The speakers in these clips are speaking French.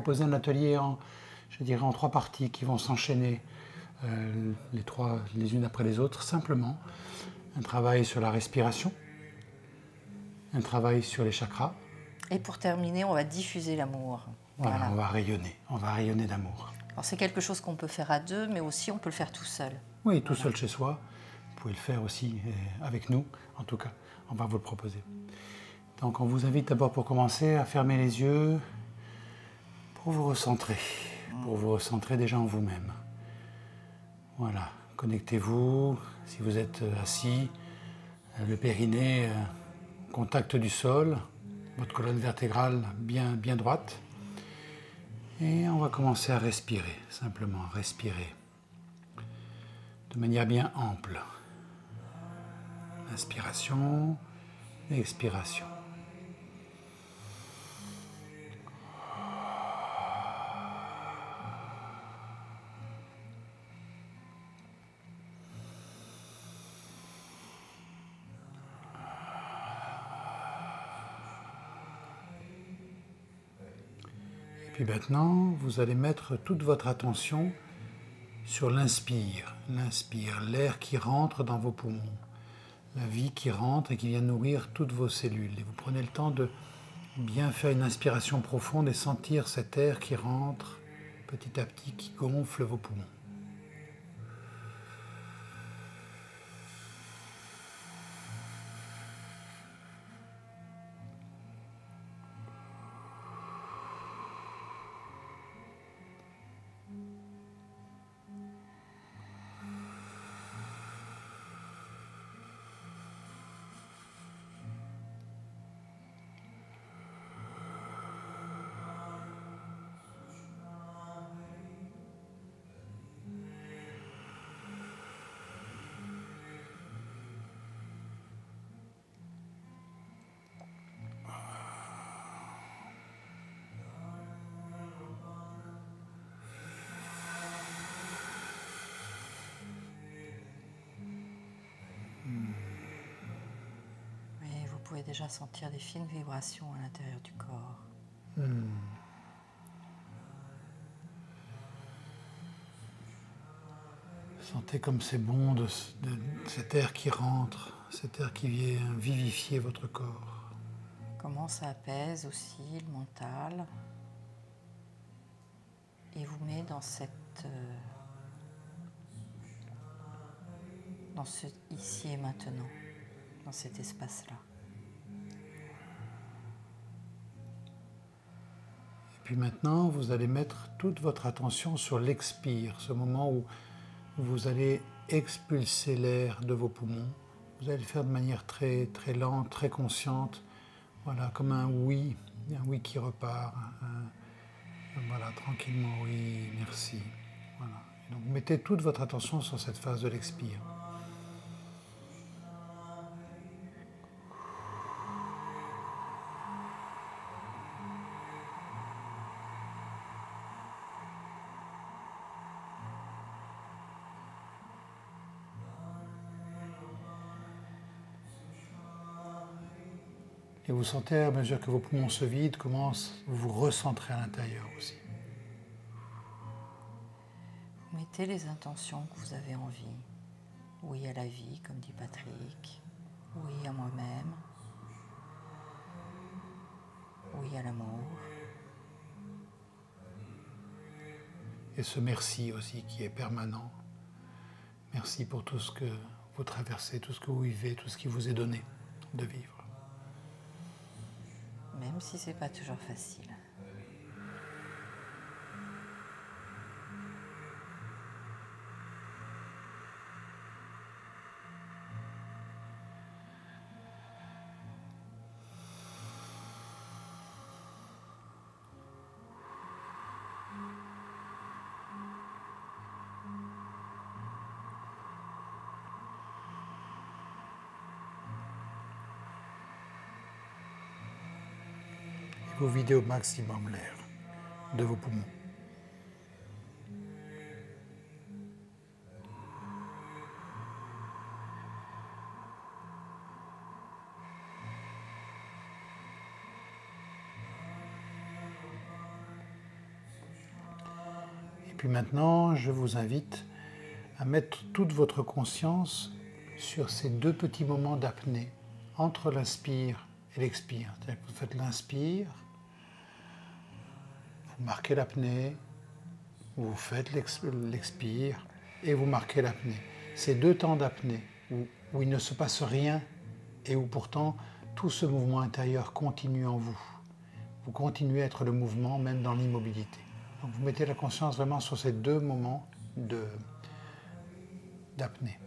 proposer un atelier je dirais, en 3 parties qui vont s'enchaîner les unes après les autres, simplement. Un travail sur la respiration, un travail sur les chakras. Et pour terminer, on va diffuser l'amour. Voilà, on va rayonner d'amour. Alors c'est quelque chose qu'on peut faire à deux, mais aussi on peut le faire tout seul. Oui, tout seul chez soi. Vous pouvez le faire aussi avec nous, en tout cas. On va vous le proposer. Donc on vous invite d'abord pour commencer à fermer les yeux pour vous recentrer. Pour vous recentrer déjà en vous-même. Voilà, connectez-vous. Si vous êtes assis, le périnée au contact du sol, votre colonne vertébrale bien droite. Et on va commencer à respirer, simplement respirer. De manière bien ample. Inspiration, expiration. Et puis maintenant, vous allez mettre toute votre attention sur l'inspire. L'inspire, l'air qui rentre dans vos poumons. La vie qui rentre et qui vient nourrir toutes vos cellules. Et vous prenez le temps de bien faire une inspiration profonde et sentir cet air qui rentre petit à petit, qui gonfle vos poumons. Vous pouvez déjà sentir des fines vibrations à l'intérieur du corps. Sentez comme c'est bon de cet air qui rentre, cet air qui vient vivifier votre corps. Comment ça apaise aussi le mental et vous met dans dans ce ici et maintenant, dans cet espace-là. Et puis maintenant, vous allez mettre toute votre attention sur l'expire, ce moment où vous allez expulser l'air de vos poumons. Vous allez le faire de manière très, très lente, très consciente. Voilà, comme un oui qui repart. Voilà, tranquillement, oui, merci. Voilà. Et donc, mettez toute votre attention sur cette phase de l'expire. Et vous sentez, à mesure que vos poumons se vident, comment vous vous recentrez à l'intérieur aussi. Mettez les intentions que vous avez envie. Oui à la vie, comme dit Patrick. Oui à moi-même. Oui à l'amour. Et ce merci aussi qui est permanent. Merci pour tout ce que vous traversez, tout ce que vous vivez, tout ce qui vous est donné de vivre. Même si c'est pas toujours facile. Vous videz au maximum l'air de vos poumons. puis maintenant, je vous invite à mettre toute votre conscience sur ces deux petits moments d'apnée, entre l'inspire et l'expire. C'est-à-dire que vous faites l'inspire, vous marquez l'apnée, vous faites l'expire et vous marquez l'apnée. Ces deux temps d'apnée où il ne se passe rien et où pourtant tout ce mouvement intérieur continue en vous. Vous continuez à être le mouvement même dans l'immobilité. Donc vous mettez la conscience vraiment sur ces deux moments d'apnée.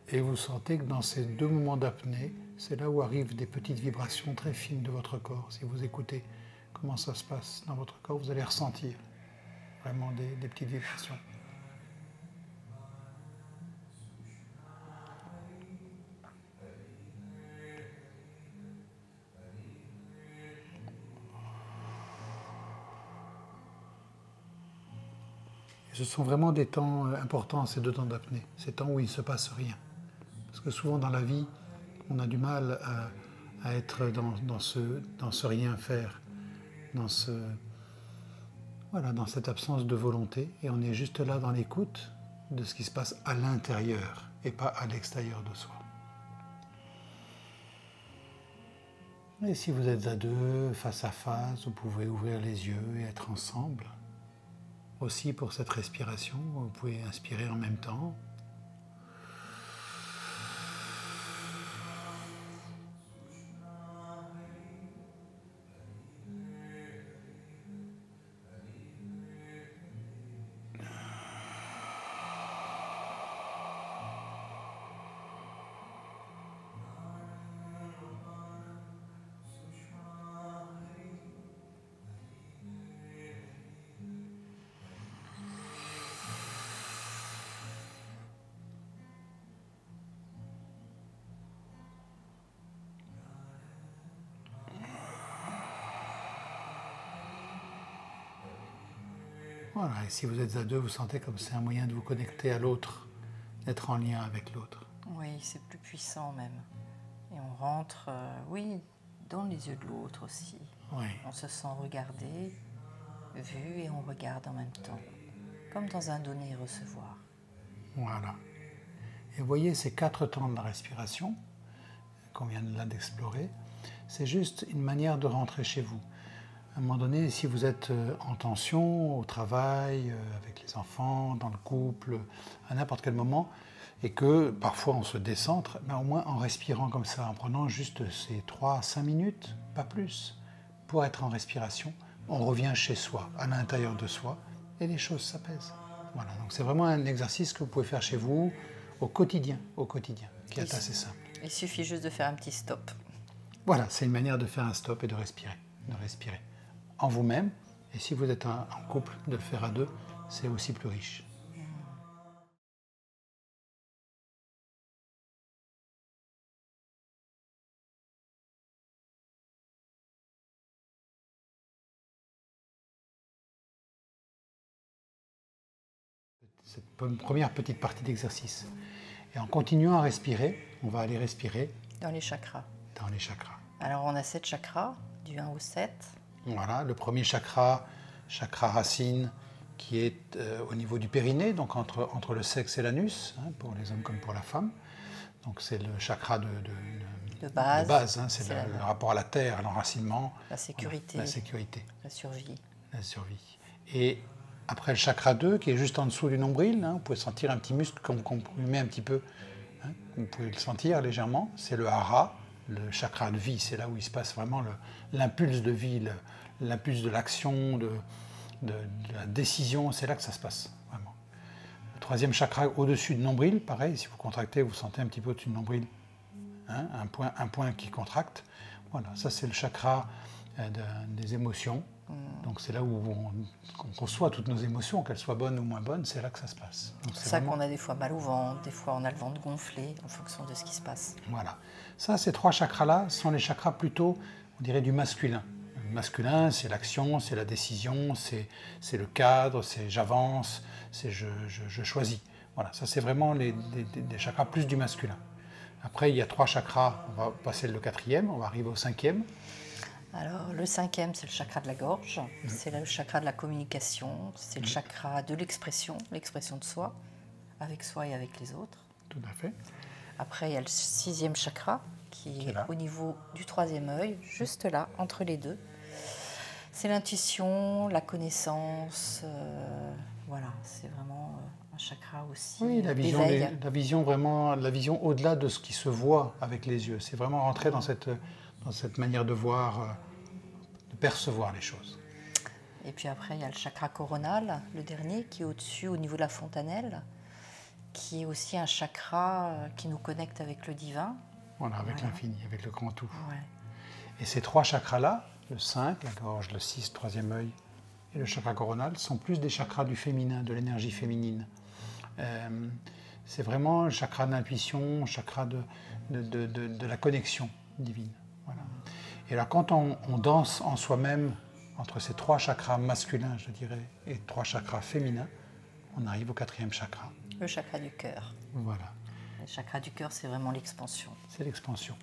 Et vous sentez que dans ces deux moments d'apnée, c'est là où arrivent des petites vibrations très fines de votre corps. Si vous écoutez comment ça se passe dans votre corps, vous allez ressentir vraiment des petites vibrations. Et ce sont vraiment des temps importants, ces deux temps d'apnée, ces temps où il ne se passe rien. Parce que souvent dans la vie, on a du mal à être dans ce rien faire, dans cette absence de volonté, et on est juste là dans l'écoute de ce qui se passe à l'intérieur et pas à l'extérieur de soi. Et si vous êtes à deux, face à face, vous pouvez ouvrir les yeux et être ensemble. Aussi pour cette respiration, vous pouvez inspirer en même temps. Voilà, et si vous êtes à deux, vous sentez comme c'est un moyen de vous connecter à l'autre, d'être en lien avec l'autre. Oui, c'est plus puissant même. Et on rentre, oui, dans les yeux de l'autre aussi. Oui. On se sent regardé, vu et on regarde en même temps. Comme dans un donner et recevoir. Voilà. Et vous voyez ces 4 temps de la respiration qu'on vient là d'explorer, c'est juste une manière de rentrer chez vous. À un moment donné, si vous êtes en tension, au travail, avec les enfants, dans le couple, à n'importe quel moment, et que parfois on se décentre, mais au moins en respirant comme ça, en prenant juste ces 3 à 5 minutes, pas plus, pour être en respiration, on revient chez soi, à l'intérieur de soi, et les choses s'apaisent. Voilà, donc c'est vraiment un exercice que vous pouvez faire chez vous au quotidien, qui est assez simple. Il suffit juste de faire un petit stop. Voilà, c'est une manière de faire un stop et de respirer en vous-même. Et si vous êtes en couple, de le faire à deux, c'est aussi plus riche. Cette première petite partie d'exercice. Et en continuant à respirer, on va aller respirer dans les chakras. Dans les chakras. Alors on a 7 chakras, du 1 au 7. Voilà, le premier chakra, chakra racine, qui est au niveau du périnée, donc entre le sexe et l'anus, hein, pour les hommes comme pour la femme. Donc c'est le chakra de base, hein, c'est le rapport à la terre, à l'enracinement. La sécurité. La sécurité. La survie. La survie. Et après le chakra 2, qui est juste en dessous du nombril, hein, vous pouvez sentir un petit muscle qu'on met un petit peu, hein, vous pouvez le sentir légèrement, c'est le hara, le chakra de vie, c'est là où il se passe vraiment l'impulse de vie, l'impulse de l'action, de la décision, c'est là que ça se passe, vraiment. Le troisième chakra au-dessus du nombril, pareil, si vous contractez, vous sentez un petit peu au-dessus du nombril, hein, un point qui contracte. Voilà, ça c'est le chakra des émotions. Donc c'est là où on conçoit toutes nos émotions, qu'elles soient bonnes ou moins bonnes, c'est là que ça se passe. C'est ça qu'on a des fois mal au ventre, des fois on a le ventre gonflé en fonction de ce qui se passe. Voilà. Ça, ces trois chakras-là sont les chakras plutôt, on dirait, du masculin. Le masculin, c'est l'action, c'est la décision, c'est le cadre, c'est j'avance, c'est je choisis. Voilà, ça c'est vraiment des chakras plus du masculin. Après, il y a trois chakras, on va passer le quatrième, on va arriver au cinquième. Alors, le cinquième, c'est le chakra de la gorge, c'est le chakra de la communication, c'est le chakra de l'expression de soi, avec soi et avec les autres. Tout à fait. Après, il y a le sixième chakra, qui est au niveau du troisième œil, juste là, entre les deux. C'est l'intuition, la connaissance, voilà, c'est vraiment un chakra aussi. Oui, la vision vraiment, la vision au-delà de ce qui se voit avec les yeux. C'est vraiment rentrer dans cette manière de voir, de percevoir les choses. Et puis après, il y a le chakra coronal, le dernier, qui est au-dessus, au niveau de la fontanelle, qui est aussi un chakra qui nous connecte avec le divin. Voilà, avec l'infini, avec le grand tout. Ouais. Et ces trois chakras-là, le 5, la gorge, le 6, troisième œil, et le chakra coronal, sont plus des chakras du féminin, de l'énergie féminine. C'est vraiment le chakra de l'intuition, chakra de la connexion divine. Voilà. Et alors quand on danse en soi-même, entre ces trois chakras masculins, je dirais, et trois chakras féminins, on arrive au quatrième chakra. Le chakra du cœur. Voilà. Le chakra du cœur, c'est vraiment l'expansion. C'est l'expansion.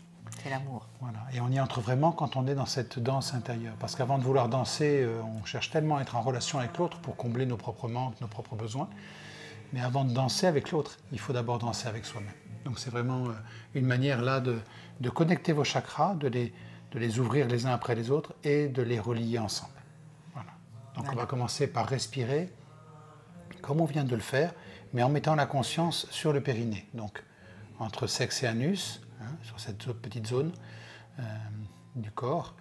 C'est l'amour. Voilà. Et on y entre vraiment quand on est dans cette danse intérieure. Parce qu'avant de vouloir danser, on cherche tellement à être en relation avec l'autre pour combler nos propres manques, nos propres besoins. Mais avant de danser avec l'autre, il faut d'abord danser avec soi-même. Donc c'est vraiment une manière là de connecter vos chakras, de les ouvrir les uns après les autres et de les relier ensemble. Voilà. Donc on va commencer par respirer, comme on vient de le faire, mais en mettant la conscience sur le périnée. Donc entre sexe et anus, hein, sur cette petite zone du corps,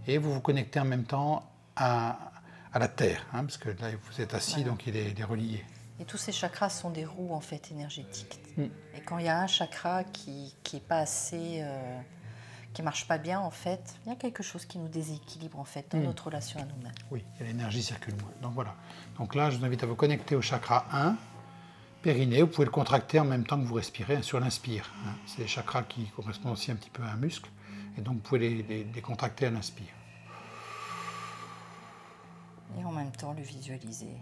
et vous vous connectez en même temps à la terre, hein, parce que là vous êtes assis, voilà. Donc il est relié. Et tous ces chakras sont des roues en fait énergétiques. Et quand il y a un chakra qui est pas assez, qui marche pas bien en fait, il y a quelque chose qui nous déséquilibre en fait dans notre relation à nous-mêmes. Oui, et l'énergie circule moins. Donc voilà. Donc là, je vous invite à vous connecter au chakra 1, périnée. Vous pouvez le contracter en même temps que vous respirez, hein, sur l'inspire. Hein. C'est les chakras qui correspondent aussi un petit peu à un muscle, et donc vous pouvez les contracter à l'inspire. Et en même temps le visualiser.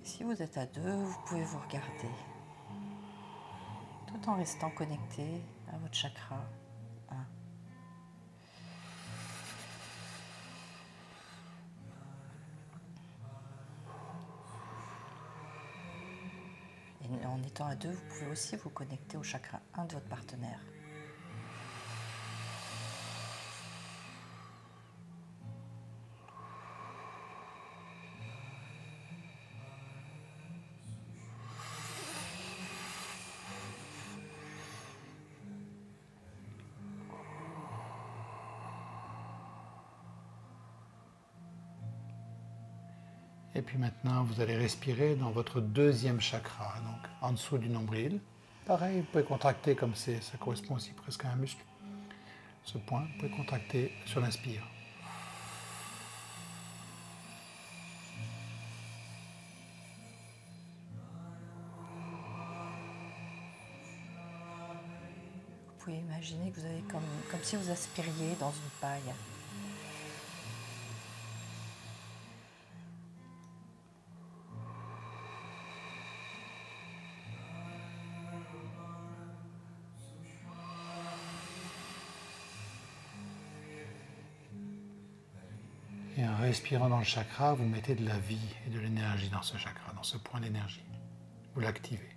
Si vous êtes à deux, vous pouvez vous regarder, tout en restant connecté à votre chakra 1. Et en étant à deux, vous pouvez aussi vous connecter au chakra 1 de votre partenaire. Et puis maintenant, vous allez respirer dans votre deuxième chakra, donc en dessous du nombril. Pareil, vous pouvez contracter comme ça correspond aussi presque à un muscle. Ce point, vous pouvez contracter sur l'inspire. Vous pouvez imaginer que vous avez comme si vous aspiriez dans une paille. Et en respirant dans le chakra, vous mettez de la vie et de l'énergie dans ce chakra, dans ce point d'énergie. Vous l'activez.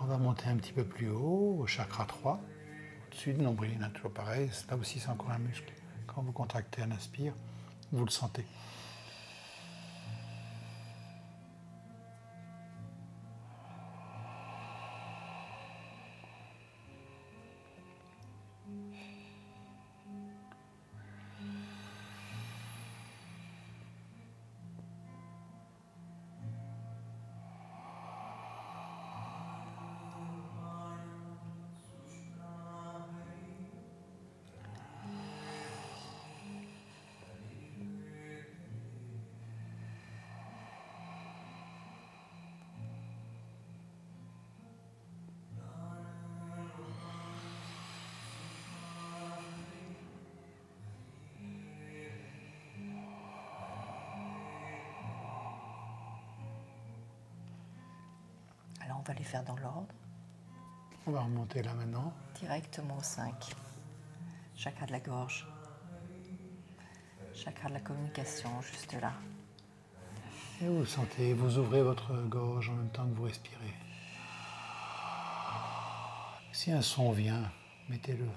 On va monter un petit peu plus haut, au chakra 3, au-dessus du nombril, hein, toujours pareil. Là aussi, c'est encore un muscle. Quand vous contractez un inspire, vous le sentez. Alors on va les faire dans l'ordre. On va remonter là maintenant. Directement au 5. Chakra de la gorge. Chakra de la communication, juste là. Et vous sentez, vous ouvrez votre gorge en même temps que vous respirez. Si un son vient, mettez-le.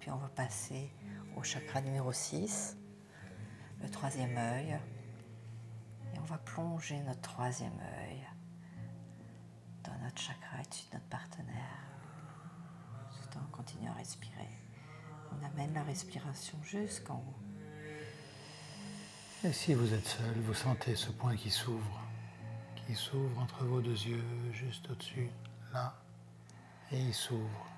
Puis on va passer au chakra numéro 6, le troisième œil. Et on va plonger notre troisième œil dans notre chakra au-dessus de notre partenaire. Tout en continuant à respirer. On amène la respiration jusqu'en haut. Et si vous êtes seul, vous sentez ce point qui s'ouvre entre vos deux yeux, juste au-dessus, là, et il s'ouvre.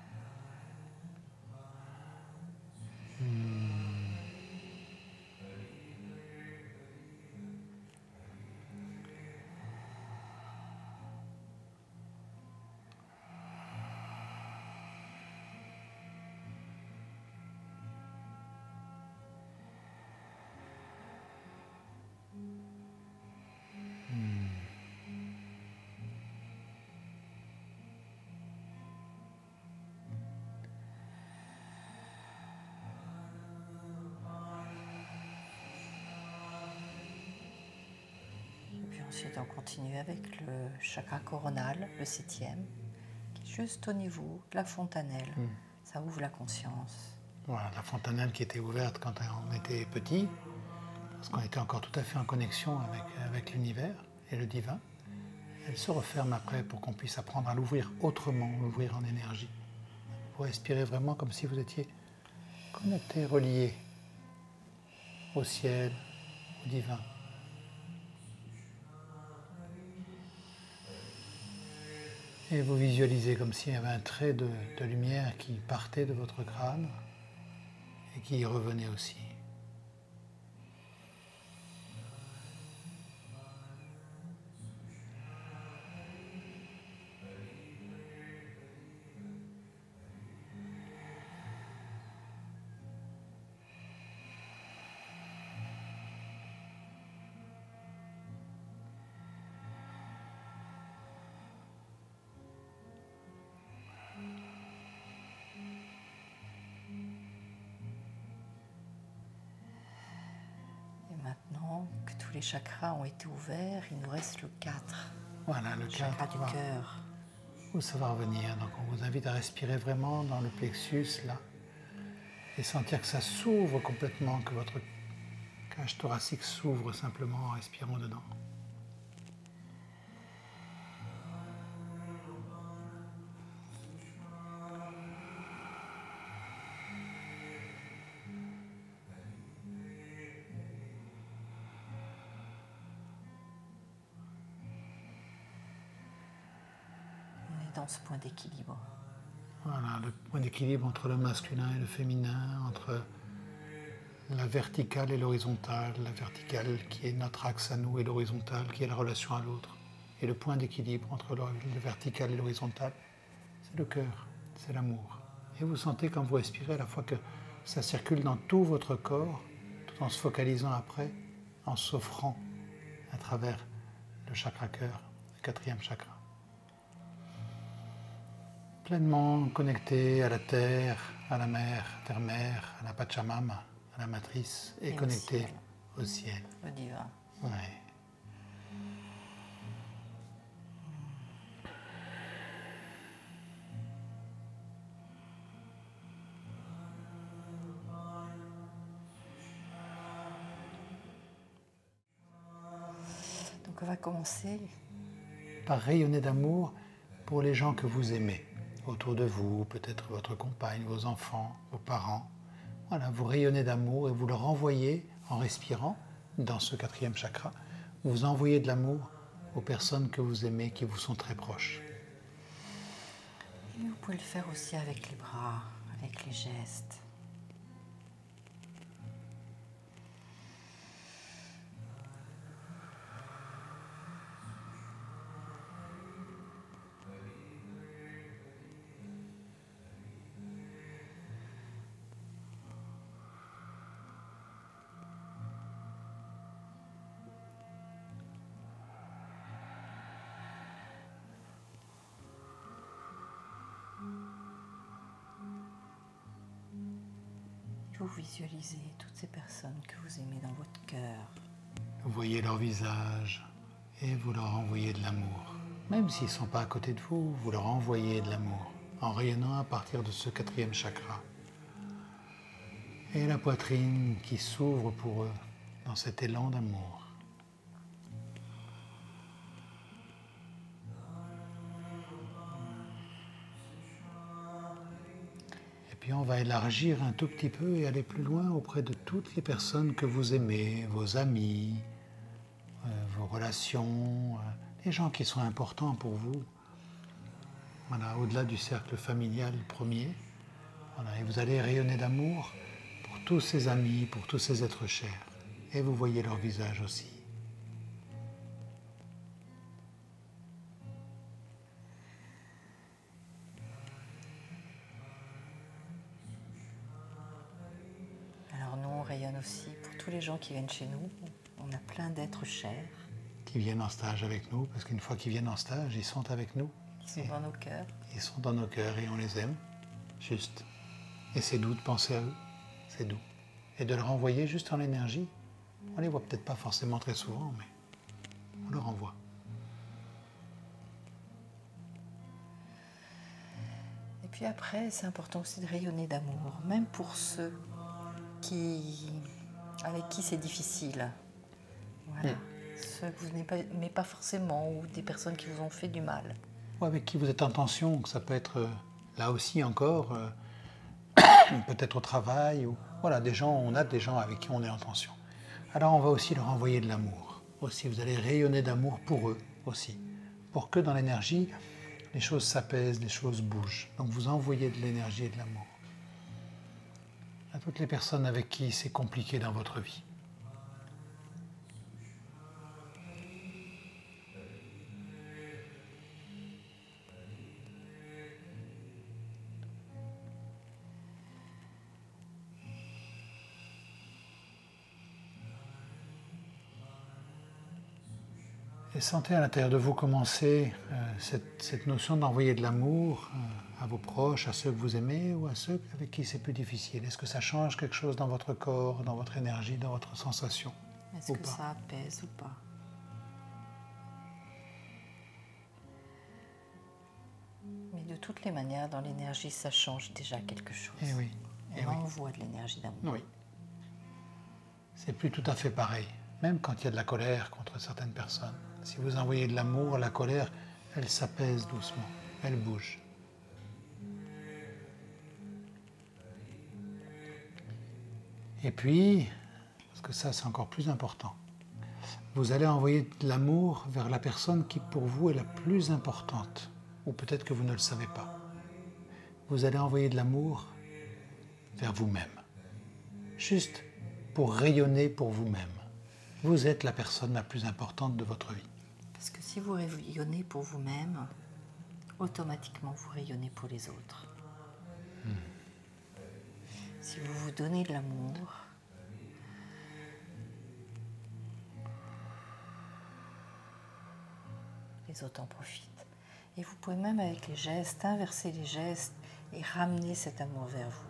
Ensuite, on continue avec le chakra coronal, le 7e, qui est juste au niveau de la fontanelle. Ça ouvre la conscience. Voilà, la fontanelle qui était ouverte quand on était petit, parce qu'on était encore tout à fait en connexion avec l'univers et le divin. Elle se referme après pour qu'on puisse apprendre à l'ouvrir autrement, l'ouvrir en énergie. Vous respirez vraiment comme si vous étiez connecté, relié au ciel, au divin. Et vous visualisez comme s'il y avait un trait de lumière qui partait de votre crâne et qui y revenait aussi. Maintenant que tous les chakras ont été ouverts, il nous reste le 4. Voilà, le chakra 4. du cœur. Où ça va revenir. Donc on vous invite à respirer vraiment dans le plexus là et sentir que ça s'ouvre complètement, que votre cage thoracique s'ouvre simplement en respirant dedans. dans ce point d'équilibre. Voilà, le point d'équilibre entre le masculin et le féminin, entre la verticale et l'horizontale, la verticale qui est notre axe à nous et l'horizontale qui est la relation à l'autre. Et le point d'équilibre entre le vertical et l'horizontale, c'est le cœur, c'est l'amour. Et vous sentez quand vous respirez à la fois que ça circule dans tout votre corps, tout en se focalisant après, en s'offrant à travers le chakra cœur, le 4e chakra. Pleinement connecté à la terre, à la mer, terre-mère, à la Pachamama, à la matrice, et connecté au ciel. Au divin. Ouais. Donc on va commencer par rayonner d'amour pour les gens que vous aimez, autour de vous, peut-être votre compagne, vos enfants, vos parents. Voilà, vous rayonnez d'amour et vous leur envoyez, en respirant, dans ce 4e chakra, vous envoyez de l'amour aux personnes que vous aimez, qui vous sont très proches. Et vous pouvez le faire aussi avec les bras, avec les gestes. Vous visualisez toutes ces personnes que vous aimez dans votre cœur. Vous voyez leur visage et vous leur envoyez de l'amour. Même s'ils ne sont pas à côté de vous, vous leur envoyez de l'amour en rayonnant à partir de ce 4e chakra. Et la poitrine qui s'ouvre pour eux dans cet élan d'amour. Puis on va élargir un tout petit peu et aller plus loin auprès de toutes les personnes que vous aimez, vos amis, vos relations, les gens qui sont importants pour vous. Voilà, au-delà du cercle familial premier. Voilà, et vous allez rayonner d'amour pour tous ces amis, pour tous ces êtres chers. Et vous voyez leur visage aussi. Rayonne aussi pour tous les gens qui viennent chez nous. On a plein d'êtres chers. Qui viennent en stage avec nous, parce qu'une fois qu'ils viennent en stage, ils sont avec nous. Ils sont dans nos cœurs. Ils sont dans nos cœurs et on les aime, juste. Et c'est doux de penser à eux, c'est doux. Et de leur envoyer juste en énergie. On les voit peut-être pas forcément très souvent, mais on leur envoie. Et puis après, c'est important aussi de rayonner d'amour, même pour ceux avec qui c'est difficile. Voilà. Ceux que vous n'aimez pas forcément, ou des personnes qui vous ont fait du mal. Ou avec qui vous êtes en tension, ça peut être là aussi encore, peut-être au travail, ou voilà, on a des gens avec qui on est en tension. Alors on va aussi leur envoyer de l'amour. Aussi, vous allez rayonner d'amour pour eux aussi. Pour que dans l'énergie, les choses s'apaisent, les choses bougent. Donc vous envoyez de l'énergie et de l'amour à toutes les personnes avec qui c'est compliqué dans votre vie. Et sentez à l'intérieur de vous commencer cette notion d'envoyer de l'amour à vos proches, à ceux que vous aimez ou à ceux avec qui c'est plus difficile. Est-ce que ça change quelque chose dans votre corps, dans votre énergie, dans votre sensation? Est-ce que ça apaise ou pas? Mais de toutes les manières, dans l'énergie, ça change déjà quelque chose. Eh oui. On envoie de l'énergie d'amour. Oui. C'est plus tout à fait pareil. Même quand il y a de la colère contre certaines personnes. Si vous envoyez de l'amour, la colère, elle s'apaise doucement, elle bouge. Et puis, parce que ça c'est encore plus important, vous allez envoyer de l'amour vers la personne qui pour vous est la plus importante ou peut-être que vous ne le savez pas. Vous allez envoyer de l'amour vers vous-même, juste pour rayonner pour vous-même. Vous êtes la personne la plus importante de votre vie. Parce que si vous rayonnez pour vous-même, automatiquement vous rayonnez pour les autres. Si vous vous donnez de l'amour, les autres en profitent. Et vous pouvez même avec les gestes, inverser les gestes et ramener cet amour vers vous.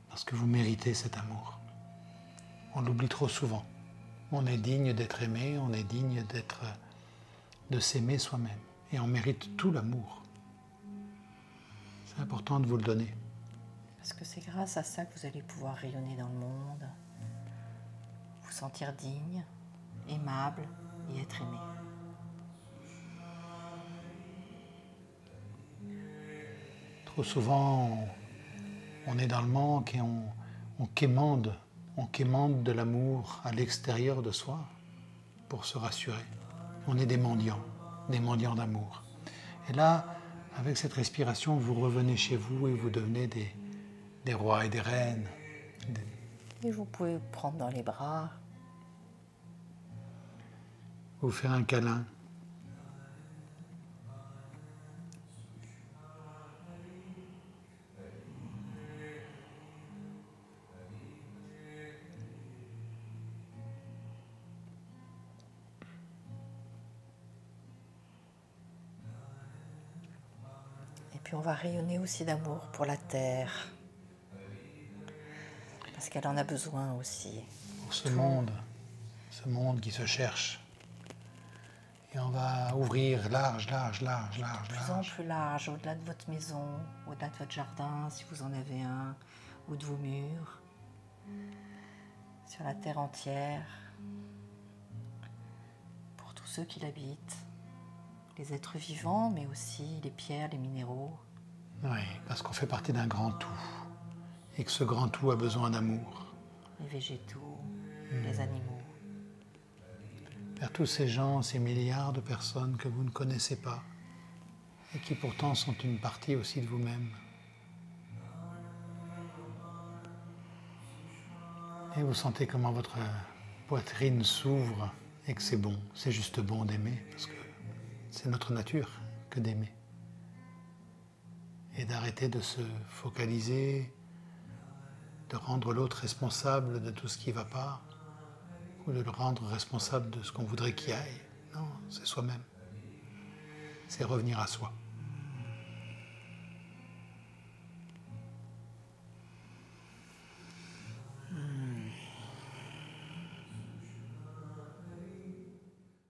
Parce que vous méritez cet amour. On l'oublie trop souvent. On est digne d'être aimé, on est digne de s'aimer soi-même. Et on mérite tout l'amour. C'est important de vous le donner. Parce que c'est grâce à ça que vous allez pouvoir rayonner dans le monde, vous sentir digne, aimable et être aimé. Trop souvent, on est dans le manque et on quémande de l'amour à l'extérieur de soi pour se rassurer. On est des mendiants d'amour. Et là, avec cette respiration, vous revenez chez vous et vous devenez des rois et des reines. Et vous pouvez vous prendre dans les bras. Vous faire un câlin. Et puis on va rayonner aussi d'amour pour la terre. Parce qu'elle en a besoin aussi. Pour ce monde qui se cherche. Et on va ouvrir large. De plus en plus large, au-delà de votre maison, au-delà de votre jardin, si vous en avez un, ou de vos murs, sur la terre entière, pour tous ceux qui l'habitent, les êtres vivants, mais aussi les pierres, les minéraux. Oui, parce qu'on fait partie d'un grand tout. Et que ce grand tout a besoin d'amour. Les végétaux, les animaux. Vers tous ces gens, ces milliards de personnes que vous ne connaissez pas et qui pourtant sont une partie aussi de vous-même. Et vous sentez comment votre poitrine s'ouvre et que c'est bon, c'est juste bon d'aimer parce que c'est notre nature que d'aimer. Et d'arrêter de se focaliser, de rendre l'autre responsable de tout ce qui ne va pas, ou de le rendre responsable de ce qu'on voudrait qu'il aille. Non, c'est soi-même. C'est revenir à soi.